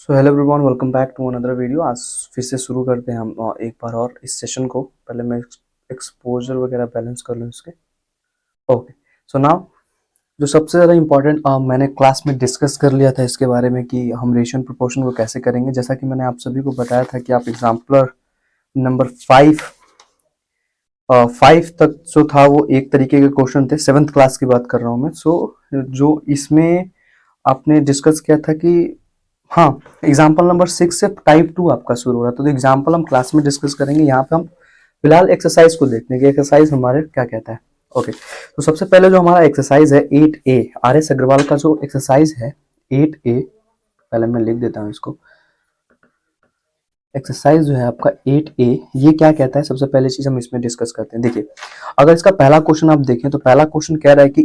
So hello everyone, welcome back to another video. आज फिर से शुरू करते हैं हम एक बार और इस सेशन को। पहले मैं एक्सपोजर वगैरह बैलेंस कर लूँ इसके। ओके, सो नाउ जो सबसे ज़्यादा इम्पोर्टेंट मैंने क्लास में डिस्कस कर लिया था इसके बारे में कि हम रेशियो प्रोपोर्शन को कैसे करेंगे। जैसा कि मैंने आप सभी को बताया था कि आप एग्जाम्पलर नंबर 5 तक जो था वो एक तरीके के क्वेश्चन थे। 7th क्लास की बात कर रहा हूँ मैं। जो इसमें आपने डिस्कस किया था कि हाँ, एग्जाम्पल नंबर 6 से टाइप 2 आपका शुरू हो रहा है। तो एग्जाम्पल हम क्लास में डिस्कस करेंगे। यहाँ पे हम फिलहाल एक्सरसाइज को देखते हैं कि एक्सरसाइज हमारे क्या कहता है। ओके, तो सबसे पहले जो हमारा एक्सरसाइज है 8A, RS अग्रवाल का जो एक्सरसाइज है 8A, पहले मैं लिख देता हूँ इसको। एक्सरसाइज जो है आपका 8A, ये क्या कहता है सबसे पहले चीज हम इसमें डिस्कस करते हैं। देखिए, अगर इसका पहला क्वेश्चन आप देखें तो पहला क्वेश्चन कह रहा है कि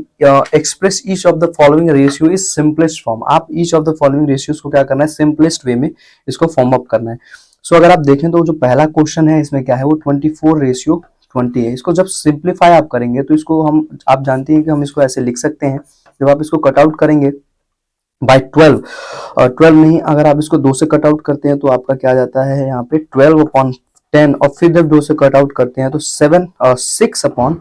express each of the following ratio is simplest form. आप each of the following ratios को क्या करना है, सिंपलेस्ट वे में इसको फॉर्म अप करना है। सो अगर आप देखें तो जो पहला क्वेश्चन है इसमें क्या है, वो 24:20 है। इसको जब सिंप्लीफाई आप करेंगे तो इसको हम, आप जानते हैं कि हम इसको ऐसे लिख सकते हैं। जब आप इसको कट आउट करेंगे बाय 12, और 12 नहीं, अगर आप इसको 2 से कट आउट करते हैं तो आपका क्या जाता है यहाँ पे 12/10, और फिर जब 2 से कट आउट करते हैं तो 6/5,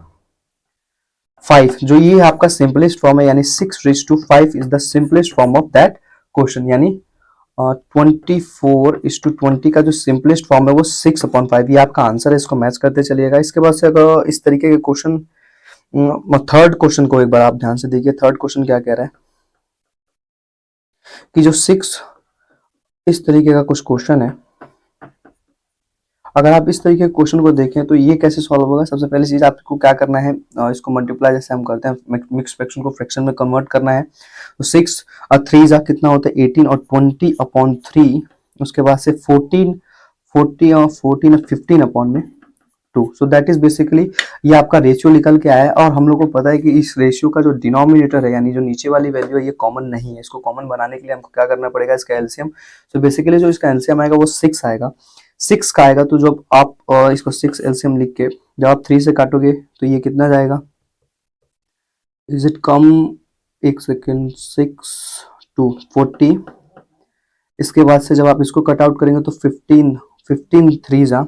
जो ये आपका सिंपलेस्ट फॉर्म है, यानी 6:5 is the simplest form of that question. यानी 24:20 का जो सिंपलेस्ट फॉर्म है वो 6/5, ये आपका आंसर है। इसको मैच करते चलिएगा। इसके बाद से अगर इस तरीके के क्वेश्चन, थर्ड क्वेश्चन को एक बार आप ध्यान से देखिए। थर्ड क्वेश्चन क्या कह रहा है कि जो 6, इस तरीके का कुछ क्वेश्चन है। अगर आप इस तरीके के क्वेश्चन को देखें तो ये कैसे सॉल्व होगा। सबसे पहली चीज आपको क्या करना है, इसको मल्टीप्लाई जैसे हम करते हैं, मिक्स फ्रैक्शन को फ्रैक्शन में कन्वर्ट करना है। तो 6 और 3 जा कितना होता है 18, और 20/3, उसके बाद से 14 और 15/2। सो दैट इज बेसिकली ये आपका रेशियो निकल के आया है। और हम लोग को पता है कि इस रेशियो का जो डिनोमिनेटर है, यानी जो नीचे वाली वैल्यू है, ये कॉमन नहीं है। इसको कॉमन बनाने के लिए हमको क्या करना पड़ेगा, इसका एलसीएम। सो बेसिकली जो इसका एलसीएम आएगा वो 6 आएगा। 6 का आएगा तो जब आप इसको 6 एलसीएम लिख के जब आप 3 से काटोगे तो ये कितना जाएगा, इज इट कम, एक सेकेंड, 6 to 40। इसके बाद से जब आप इसको कट आउट करेंगे तो 15 3 जा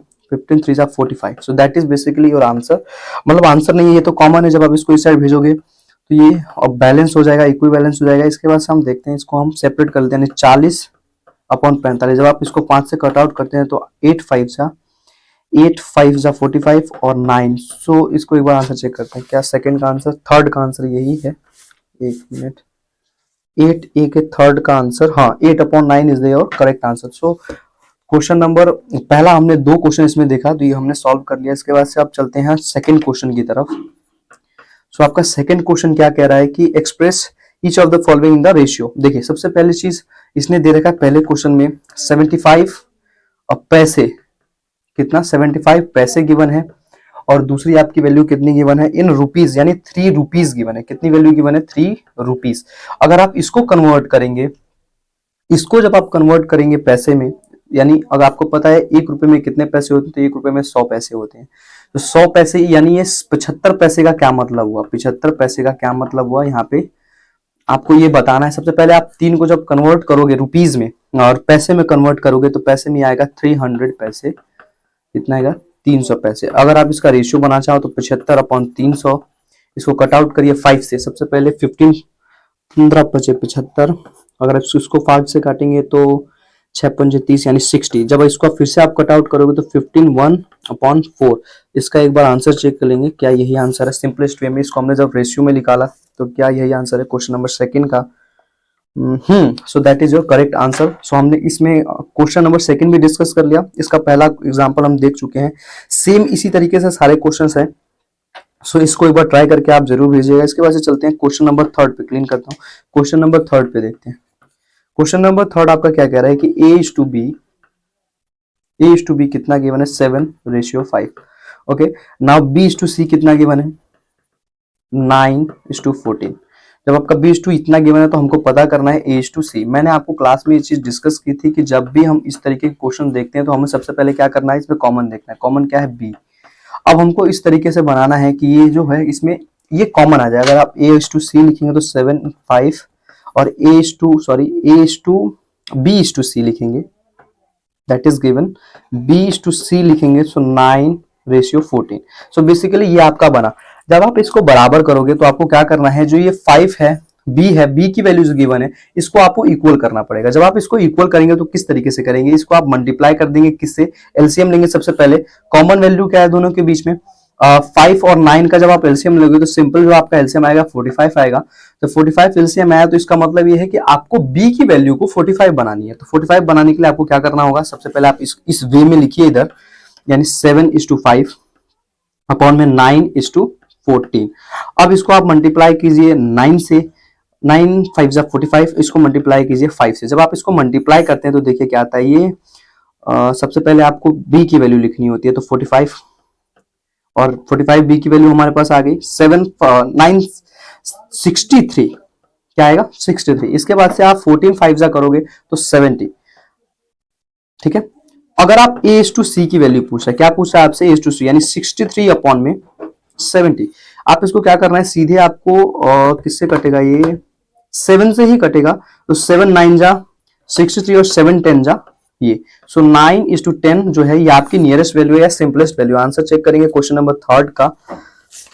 45। सो that is basically your answer. मतलब आंसर नहीं है, ये तो कॉमन है। जब आप इसको इस साइड भेजोगे तो ये अब बैलेंस हो जाएगा, इक्विवेलेंस हो जाएगा। इसके बाद से हम देखते हैं, इसको हम सेपरेट कर लेते हैं, 40/45। जब आप इसको 5 से कट आउट करते हैं तो 8 5 जा 45 और 9। सो इसको एक बार आंसर चेक करते हैं, क्या सेकंड का आंसर, थर्ड का आंसर यही है। एक मिनट, 8A के थर्ड का आंसर, हाँ, 8/9 is your correct answer. So question number, पहला हमने 2 क्वेश्चन इसमें देखा तो ये हमने सॉल्व कर लिया। इसके बाद से आप चलते हैं सेकंड क्वेश्चन की तरफ। सो आपका सेकंड क्वेश्चन क्या कह रहा है कि express each of the following in the ratio. देखिए, सबसे पहली चीज इसने दे रखा है पहले क्वेश्चन में 75 पैसे, कितना 75 पैसे गिवन है, और दूसरी आपकी वैल्यू कितनी गिवन है इन रुपीज, यानी 3 रुपीज गिवन है। कितनी वैल्यू गिवन है, 3 रुपीज। अगर आप इसको कन्वर्ट करेंगे, इसको जब आप कन्वर्ट करेंगे पैसे में, यानी अगर आपको पता है 1 रुपए में कितने पैसे होते हैं, तो 1 रुपए में 100 पैसे होते हैं। तो 100 पैसे यानी ये 75 पैसे का क्या मतलब हुआ, 75 पैसे का क्या मतलब हुआ, यहाँ पे आपको ये बताना है। सबसे पहले आप 3 को जब कन्वर्ट करोगे रुपीज में और पैसे में कन्वर्ट करोगे तो पैसे में आएगा 300 पैसे। कितना आएगा, 300 पैसे। अगर आप इसका रेशियो बना चाहो तो 75/300। इसको कट आउट करिए 5 से। सबसे पहले 15 बचे 75। अगर आप इसको 5 से काटेंगे तो 6×5 यानी 60। जब इसको फिर से आप कट आउट करोगे तो 15 1/4। इसका एक बार आंसर चेक कर लेंगे, क्या यही आंसर है सिंपलेस्ट वे में। इसको हमने जब रेशियो में निकाला तो क्या यही आंसर है क्वेश्चन नंबर सेकंड का। So that is your correct answer. So हमने इसमें क्वेश्चन नंबर सेकंड भी डिस्कस कर लिया। इसका पहला एग्जांपल हम देख चुके हैं। सेम इसी तरीके से सारे क्वेश्चंस हैं। सो इसको एक बार ट्राई करके आप जरूर भेजिएगा। इसके बाद से चलते हैं क्वेश्चन नंबर थर्ड पे। क्लीन करता हूँ, क्वेश्चन नंबर थर्ड पे देखते हैं। क्वेश्चन नंबर थर्ड आपका क्या कह रहा है कि A:B कितना गिवन है, 7:5। ओके, नाउ B:C कितना गिवन है, 9:14। जब आपका B:2 इतना गिवन है तो हमको पता करना है A:C। मैंने आपको क्लास में ये चीज डिस्कस की थी कि जब भी हम इस तरीके के क्वेश्चन देखते हैं तो हमें सबसे पहले क्या करना है, इसमें कॉमन देखना है। कॉमन क्या है, B। अब हमको इस तरीके से बनाना है कि ये जो है इसमें ये कॉमन आ जाए। अगर आप A:C लिखेंगे तो 7 5, और A:2 B:C लिखेंगे, दैट इज गिवन B:C लिखेंगे, सो 9:14। सो बेसिकली ये आपका बना। जब आप इसको बराबर करोगे तो आपको क्या करना है, जो ये 5 है, B की वैल्यू जो गिवन है, इसको आपको इक्वल करना पड़ेगा। जब आप इसको इक्वल करेंगे तो किस तरीके से करेंगे, इसको आप मल्टीप्लाई कर देंगे किससे, एलसीएम लेंगे। सबसे पहले कॉमन वैल्यू क्या है दोनों के बीच में, 5 और 9 का जब आप एलसीएम लोगे तो सिंपल जो आपका एलसीएम आएगा 45 आएगा। तो 45 एलसीएम आया तो इसका मतलब ये है कि आपको बी की वैल्यू को 45 बनानी है। तो 45 बनाने के लिए आपको क्या करना होगा, सबसे पहले आप इस वे में लिखिए इधर, यानी 7:5 अपॉन में 9:14। अब इसको आप मल्टीप्लाई कीजिए 9 से, 9 5 जा 45, इसको मल्टीप्लाई कीजिए 5 से। जब आप इसको मल्टीप्लाई करते हैं तो देखिए क्या आता है, ये सबसे पहले आपको बी की वैल्यू लिखनी होती है, तो 45 और 45 बी की वैल्यू हमारे पास आ गई 963, क्या आएगा 63। इसके बाद से आप 14 5 जा करोगे तो 70, ठीक है। अगर आप A:C की वैल्यू पूछा है, क्या पूछा है आपसे, A:C यानी 63 अपॉन में 70। आप इसको क्या करना है, सीधे आपको किससे कटेगा, ये 7 से ही कटेगा। तो 7 9 जा 63 और 7 10 जा ये, सो 9:10 जो है ये आपकी नियरेस्ट वैल्यू है या सिंपलेस्ट वैल्यू। आंसर चेक करेंगे क्वेश्चन नंबर 3 का,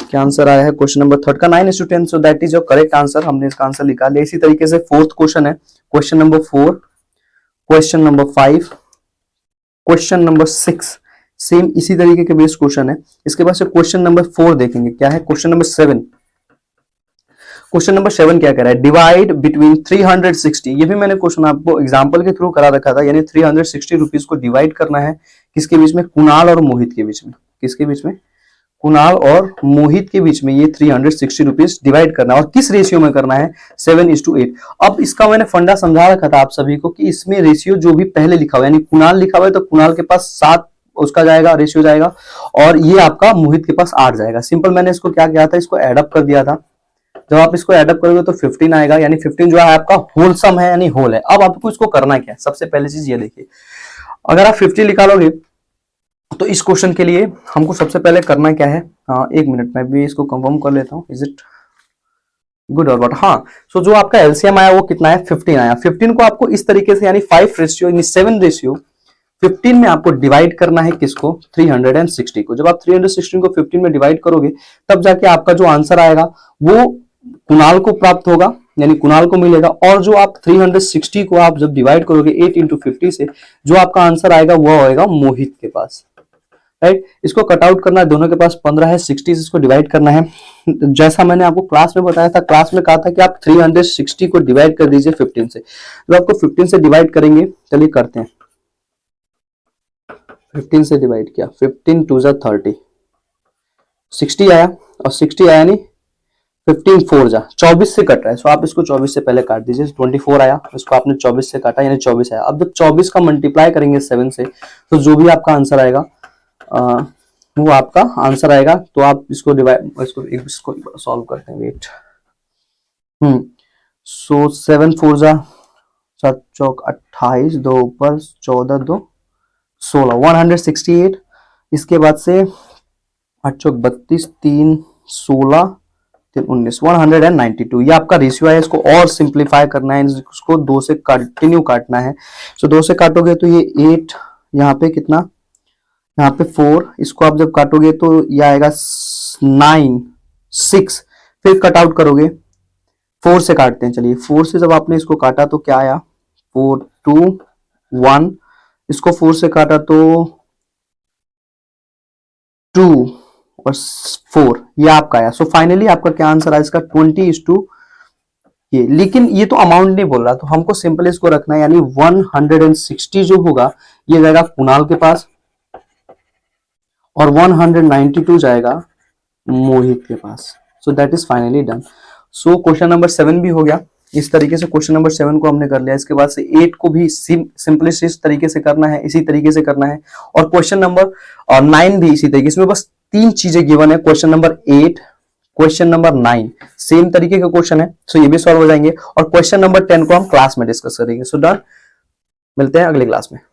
क्या आंसर आया है क्वेश्चन नंबर 3 का, 9:10। सो that is your correct answer. हमने इसका आंसर निकाल लिया। इसी तरीके से फोर्थ क्वेश्चन है, question number 4, question number 5, question number 6, same इसी तरीके के बेस्ड क्वेश्चन है। इसके बाद से क्वेश्चन नंबर 4 देखेंगे, क्या है क्वेश्चन नंबर 7। क्वेश्चन नंबर 7 क्या कह रहा है, डिवाइड बिटवीन 360। ये भी मैंने क्वेश्चन आपको एग्जांपल के थ्रू करा रखा था, यानी 360 रुपीज को डिवाइड करना है किसके बीच में, कुणाल और मोहित के बीच में। किसके बीच में, कुणाल और मोहित के बीच में ये 360 रुपीज डिवाइड करना है। और किस रेशियो में करना है, 7:8। अब इसका मैंने फंडा समझा रखा था आप सभी को कि इसमें रेशियो जो भी पहले लिखा हुआ है, यानी कुणाल लिखा हुआ है तो कुणाल के पास 7 उसका जाएगा, रेशियो जाएगा, और ये आपका मोहित के पास 8 जाएगा। सिंपल मैंने इसको क्या किया था, इसको एडअप कर दिया था। जब आप इसको एडअप करोगे तो 15 आएगा, यानी 15 जो है आपका होल सम है, यानी होल है। अब आपको इसको करना क्या है, सबसे पहले चीज ये देखिए, अगर आप 50 निकालोगे तो इस क्वेश्चन के लिए हमको सबसे पहले करना क्या है, एक मिनट में भी इसको कंफर्म कर लेता हूँ, इज इट गुड और बट, हाँ। सो जो आपका एलसीएम आया वो कितना है, 15 आया। 15 को आपको इस तरीके से, यानी 5 रेशियो यानी 7 रेशियो 15 में आपको डिवाइड करना है किसको, 360 को। जब आप 360 को 15 में डिवाइड करोगे तब जाके आपका जो आंसर आएगा वो कुणाल को प्राप्त होगा, यानी कुणाल को मिलेगा। और जो आप 360 को आप जब डिवाइड करोगे 8 × 50 से, जो आपका आंसर आएगा वो होएगा मोहित के पास, राइट। इसको कट आउट करना है, दोनों के पास 15 है, 60 से इसको डिवाइड करना है। जैसा मैंने आपको क्लास में बताया था, क्लास में कहा था कि आप 360 को डिवाइड कर दीजिए 15 से। जब आपको 15 से डिवाइड करेंगे, चलिए करते हैं, 15 से डिवाइड किया, 15 2 जा 30, 60 आया, और 60 आया नहीं, 15 4 जा 24 से कट रहा है। सो आप इसको 24 से पहले काट दीजिए, 24 आया, इसको आपने 24 से काटा, यानी 24 आया। अब जब 24 का मल्टीप्लाई करेंगे 7 से, तो जो भी आपका आंसर आएगा वो आपका आंसर आएगा। तो आप इसको डिवाइड, इसको सॉल्व करते हैं, वेट। सो 7 4 जा 7 चौक 28, 2 ऊपर 14 2 16, 168। इसके बाद से 8 चौक 32, 3 16, 3 19, 192। ये आपका रेशियो है। इसको और सिंप्लीफाई करना है, इसको 2 से कंटिन्यू काटना है। सो 2 से काटोगे तो ये 8, यहाँ पे कितना, यहाँ पे 4, इसको आप जब काटोगे तो ये आएगा 9 6, फिर कट आउट करोगे, 4 से काटते हैं। चलिए 4 से जब आपने इसको काटा तो क्या आया, 4 2 1, इसको 4 से काटा तो 2 और 4, ये आपका आया। सो फाइनली आपका क्या आंसर आया इसका, 20:, ये। लेकिन ये तो अमाउंट नहीं बोल रहा, तो हमको सिंपल इसको रखना है, यानी 160 जो होगा ये जाएगा कुणाल के पास, और 192 जाएगा मोहित के पास। So that is finally done. So question number 7 भी हो गया। इस तरीके से क्वेश्चन नंबर 7 को हमने कर लिया। इसके बाद से 8 को भी सिंपलिस्ट इस तरीके से करना है, इसी तरीके से करना है। और क्वेश्चन नंबर 9 भी इसी तरीके, इसमें बस 3 चीजें गिवन है, question number 8, question number 9 same तरीके का क्वेश्चन है। सो ये भी सॉल्व हो जाएंगे। और क्वेश्चन नंबर 10 को हम क्लास में डिस्कस करेंगे। सो डन, मिलते हैं अगली क्लास में।